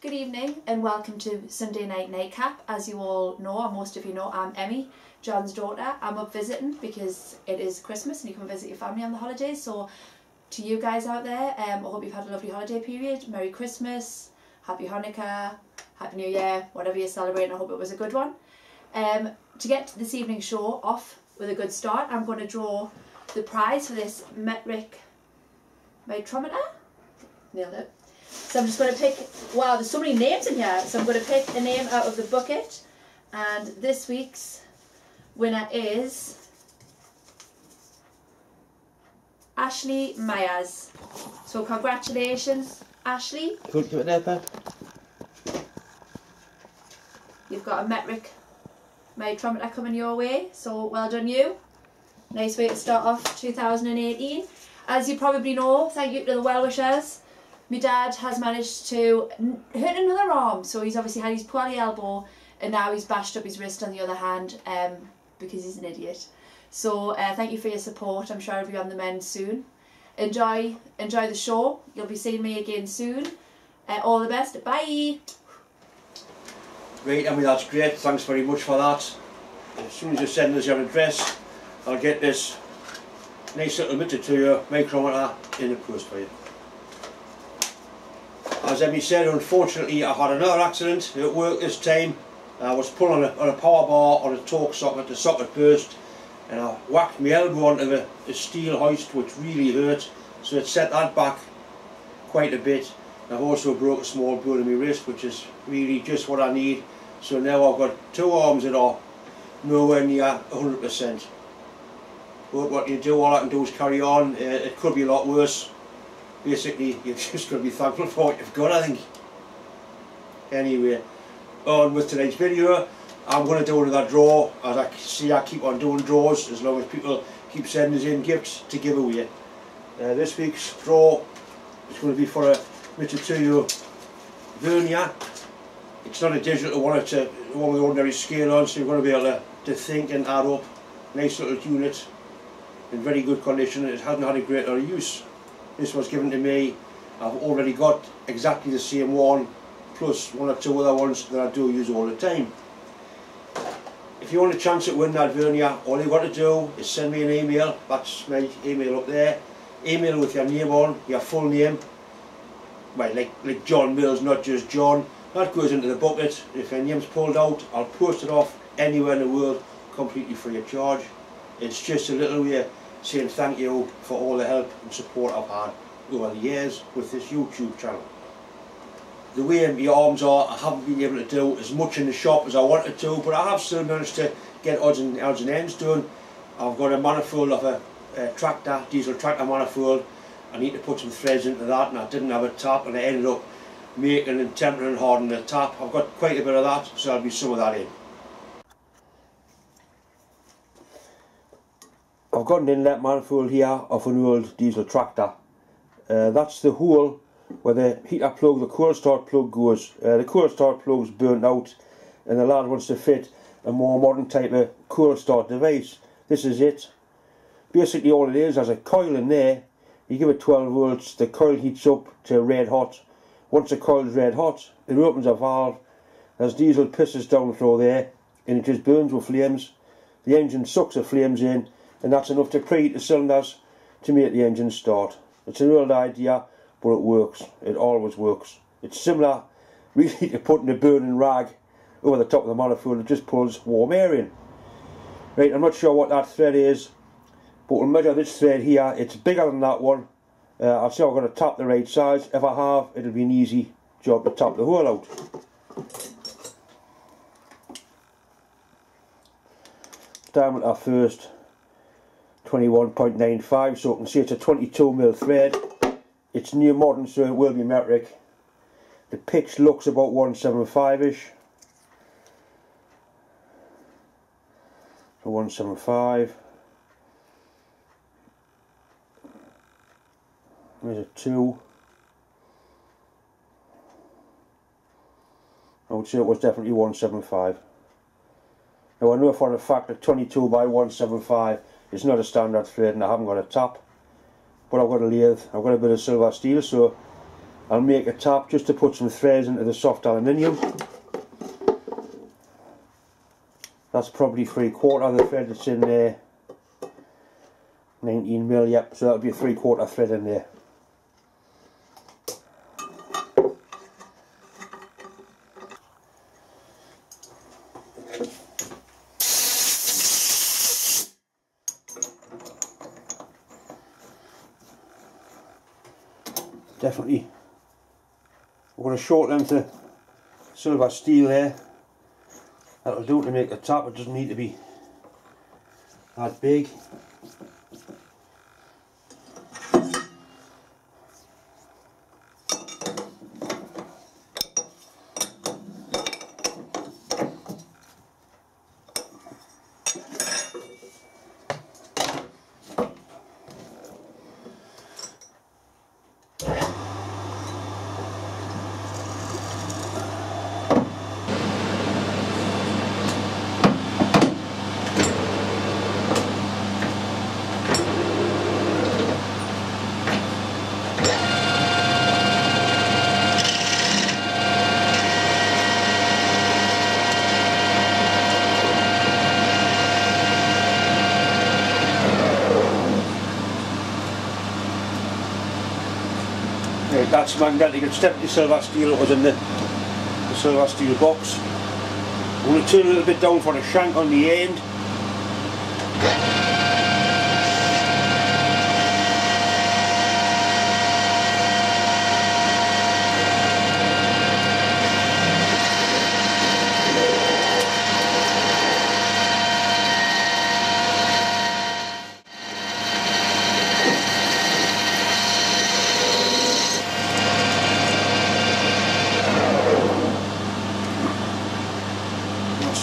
Good evening and welcome to Sunday Night Nightcap. As you all know, or most of you know, I'm Emmy, John's daughter. I'm up visiting because it is Christmas and you can visit your family on the holidays. So to you guys out there, I hope you've had a lovely holiday period. Merry Christmas, Happy Hanukkah, Happy New Year, whatever you're celebrating. I hope it was a good one. To get this evening's show off with a good start, I'm going to draw the prize for this micrometre. Nailed it. So I'm just going to pick, wow, there's so many names in here. So I'm going to pick a name out of the bucket. And this week's winner is Ashley Myers. So congratulations, Ashley. You've got a micrometre coming your way. So well done you. Nice way to start off 2018. As you probably know, thank you to the well-wishers. My dad has managed to hurt another arm, so he's obviously had his poorly elbow and now he's bashed up his wrist on the other hand because he's an idiot. So thank you for your support. I'm sure I'll be on the mend soon. Enjoy the show. You'll be seeing me again soon. All the best. Bye. Right, Emmy, that's great. Thanks very much for that. As soon as you send us your address, I'll get this nice little meter to your micrometer in the post for you. As Emmy said, unfortunately I had another accident at work this time. I was pulling on a power bar on a torque socket, the socket burst and I whacked my elbow onto the steel hoist, which really hurt, so it set that back quite a bit. I've also broke a small bone in my wrist, which is really just what I need. So now I've got two arms that are nowhere near 100%. But what you do, all I can do is carry on. It could be a lot worse. Basically, you've just got to be thankful for what you've got, I think. Anyway, on with today's video, I'm going to do another draw. As I see, I keep on doing draws as long as people keep sending us in gifts to give away. This week's draw is going to be for a Mitutoyo vernier. It's not a digital one, it's one with the ordinary scale on, so you're going to be able to think and add up. Nice little unit, in very good condition. It hasn't had a great deal of use. This was given to me. I've already got exactly the same one, plus one or two other ones that I do use all the time. If you want a chance at winning that vernier, all you've got to do is send me an email. That's my email up there. Email with your name on, your full name. Well, like John Mills, not just John. That goes into the bucket. If your name's pulled out, I'll post it off anywhere in the world, completely free of charge. It's just a little way saying thank you for all the help and support I've had over the years with this YouTube channel. The way my arms are, I haven't been able to do as much in the shop as I wanted to, but I have still managed to get odds and ends done. I've got a manifold of a tractor, diesel tractor manifold. I need to put some threads into that, and I didn't have a tap, and I ended up making and tempering and hardening the tap. I've got quite a bit of that, so there'll be some of that in. I've got an inlet manifold here of an old diesel tractor. That's the hole where the heater plug, the cold start plug goes. The cold start plug's burnt out and the lad wants to fit a more modern type of cold start device. This is it. Basically all it is, there's a coil in there. You give it 12 volts, the coil heats up to red hot. Once the coil's red hot, it opens a valve. There's diesel pisses down through there and it just burns with flames. The engine sucks the flames in, and that's enough to preheat the cylinders to make the engine start. It's an old idea, but it works. It always works. It's similar really to putting a burning rag over the top of the manifold. It just pulls warm air in. Right, I'm not sure what that thread is, but we'll measure this thread here. It's bigger than that one. I'll see if I've got to tap the right size. If I have, it'll be an easy job to tap the hole out. Diameter first. 21.95, so I can see it's a 22mm thread. It's new modern, so it will be metric. The pitch looks about 175ish. So 175. There's a 2. I would say it was definitely 175. Now I know for a fact that 22 by 175 is not a standard thread and I haven't got a tap, but I've got a lathe, I've got a bit of silver steel, so I'll make a tap just to put some threads into the soft aluminium. That's probably 3/4 of the thread that's in there. 19mm, yep, so that'll be a 3/4 thread in there. Definitely, we've got a short length of silver steel there. That'll do to make a tap. It doesn't need to be that big. That's magnetic. It's definitely silver steel. It was in the silver steel box. I'm going to turn a little bit down for the shank on the end.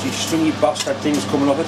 These stringy bastard things coming off it.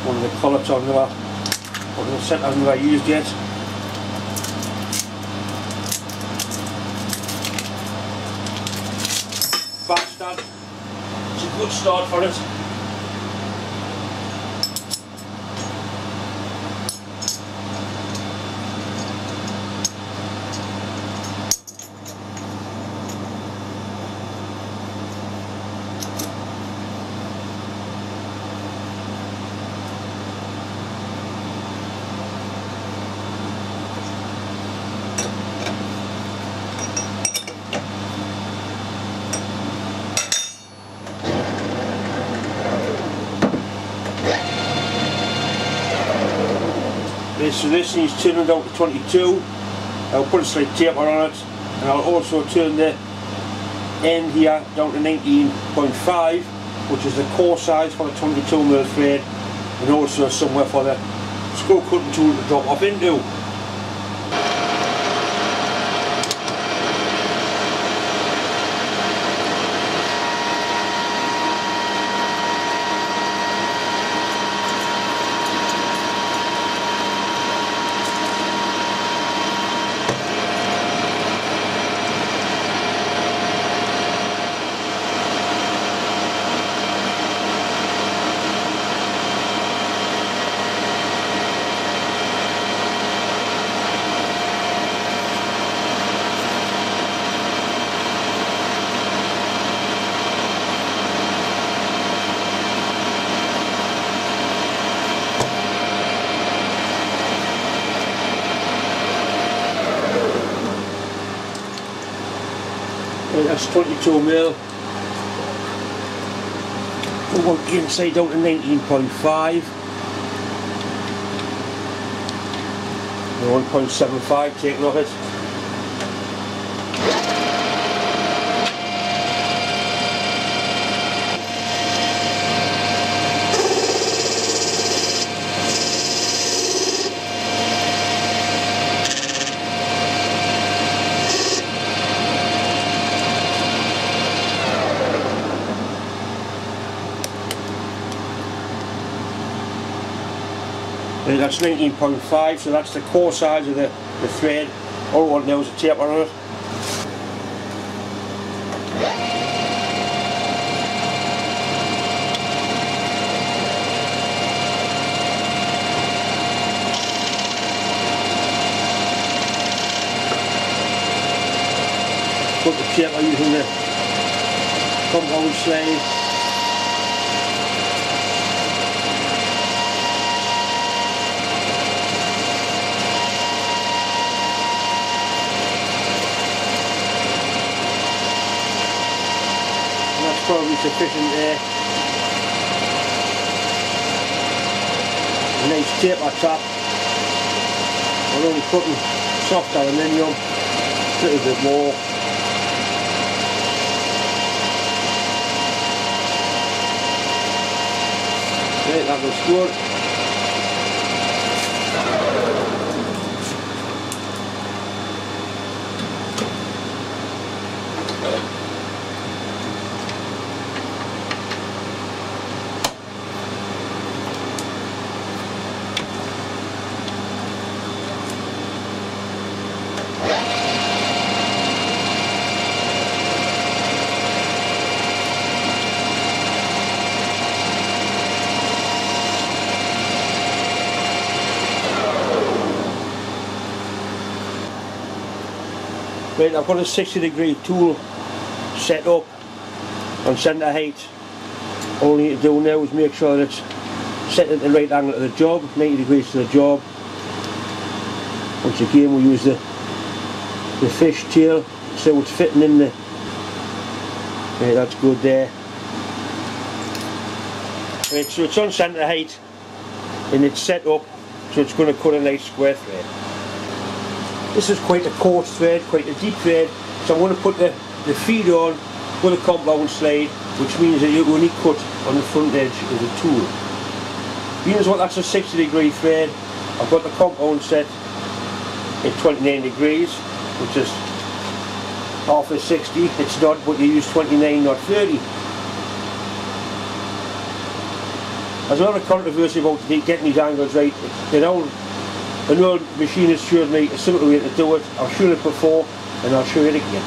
One of the collets I've never, one of the set I've never used yet. Bastard. It's a good start for it. So this needs turning down to 22. I'll put a slight taper on it, and I'll also turn the end here down to 19.5, which is the core size for the 22mm thread, and also somewhere for the screw cutting tool to drop off into. That's 22mm. We'll work the inside down to 19.5. 1.75 taken off it. That's 19.5, so that's the core size of the thread. All I want now is a taper on it. Put the taper using the compound slide. Probably sufficient there. A nice taper top. We're only cutting soft aluminium, a little bit more. Right, that looks good. Right, I've got a 60-degree tool set up on centre height. All I need to do now is make sure that it's set at the right angle to the job, 90 degrees to the job. Once again we use the fish tail so it's fitting in the... Right, that's good there. Right, so it's on centre height and it's set up so it's going to cut a nice square thread. This is quite a coarse thread, quite a deep thread, so I'm going to put the feed on with a compound slide, which means that you only cut on the front edge of the tool. Being as well that's a 60-degree thread, I've got the compound set at 29 degrees, which is half a 60. It's not, but you use 29, not 30. There's a lot of controversy about getting these angles right. An old machinist showed me a simple way to do it. I'll show it before and I'll show it again.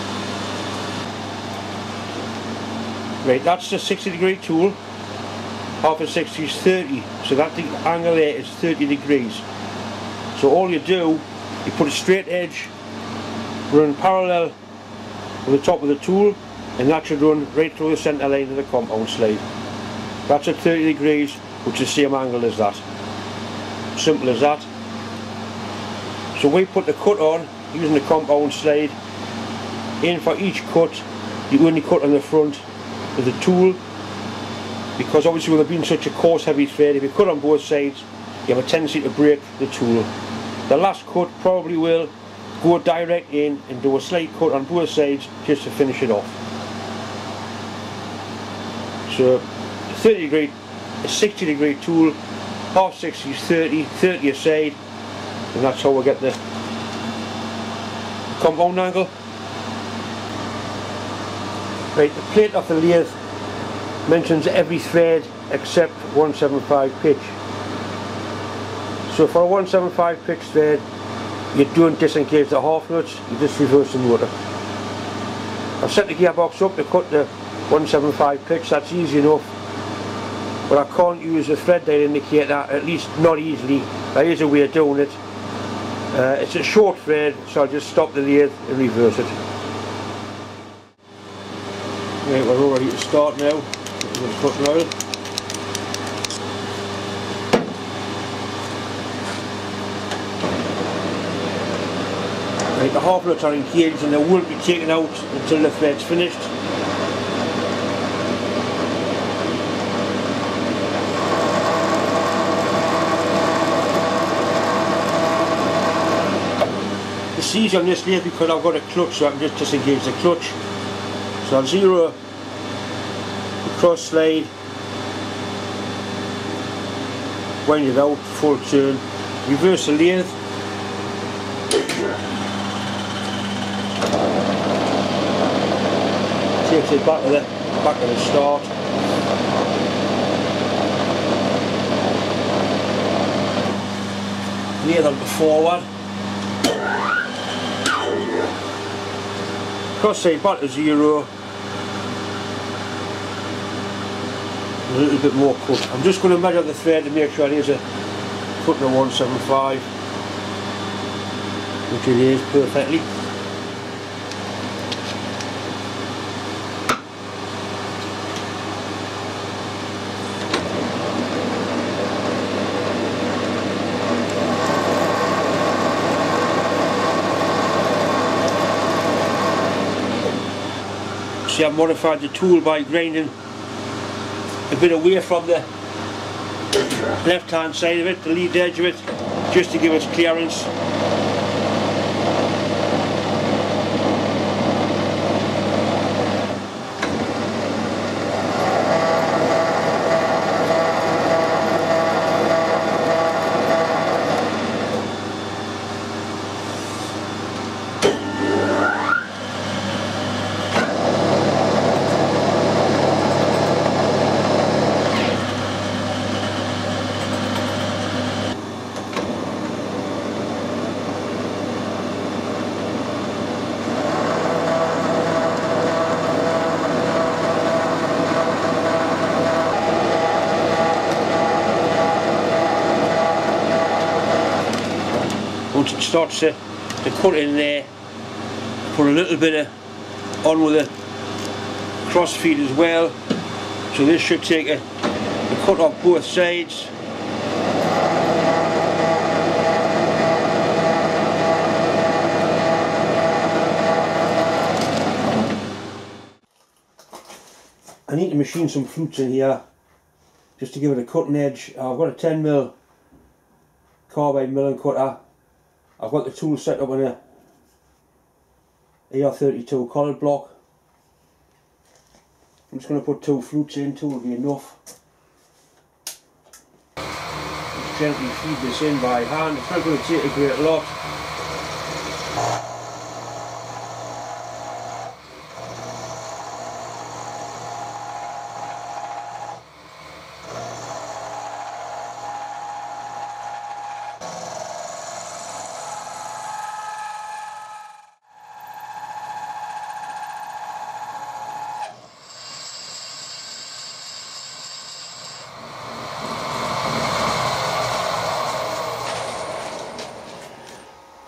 Right, that's the 60-degree tool. Half a 60 is 30, so that the angle there is 30 degrees. So all you do, you put a straight edge, run parallel with the top of the tool, and that should run right through the centre line of the compound slide. That's at 30 degrees, which is the same angle as that. Simple as that. So we put the cut on using the compound slide, and for each cut you only cut on the front of the tool, because obviously with it being such a coarse heavy thread, if you cut on both sides you have a tendency to break the tool. The last cut probably will go direct in and do a slight cut on both sides just to finish it off. So 30 degree, a 60 degree tool, half 60 is 30, 30 aside, and that's how we get the compound angle. Right, the plate of the lathe mentions every thread except 175 pitch. So for a 175 pitch thread, you don't disengage the half nuts, you just reverse the motor. I've set the gearbox up to cut the 175 pitch, that's easy enough. But I can't use a thread dial indicator, at least not easily. There is a way of doing it. It's a short thread, so I'll just stop the lathe and reverse it. Right, we're all ready to start now. Cutting oil. Right, the half nuts are engaged and they won't be taken out until the thread's finished. It's easy on this lathe because I've got a clutch, so I can just disengage the clutch. So I'll zero the cross slide, wind it out, full turn, reverse the lathe, takes it back to the start. Lathe onto forward. Cross side back to zero. A little bit more cut. I'm just going to measure the thread to make sure it is a cut to 175, which it is perfectly. See, I've modified the tool by grinding a bit away from the left hand side of it, the lead edge of it, just to give us clearance. Once it starts to cut in there, put a little bit on with a cross feed as well, so this should take a cut off both sides. I need to machine some flutes in here just to give it a cutting edge. I've got a 10mm carbide milling cutter. I've got the tool set up on a ER32 collet block. I'm just going to put 2 flutes in, 2 will be enough. Just gently feed this in by hand, it's not going to take a great lot.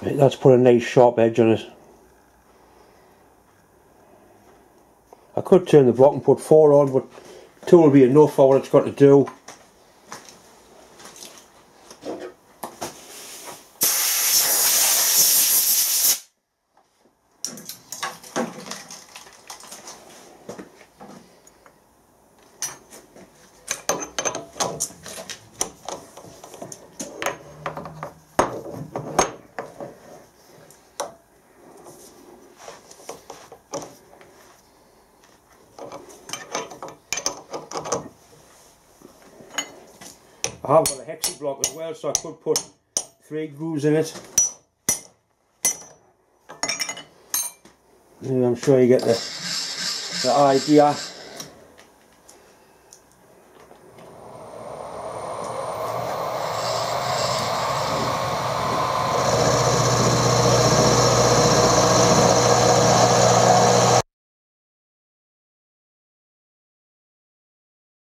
That's put a nice sharp edge on it. I could turn the block and put 4 on, but 2 will be enough for what it's got to do. I have got a hexi block as well, so I could put 3 grooves in it. And I'm sure you get the idea.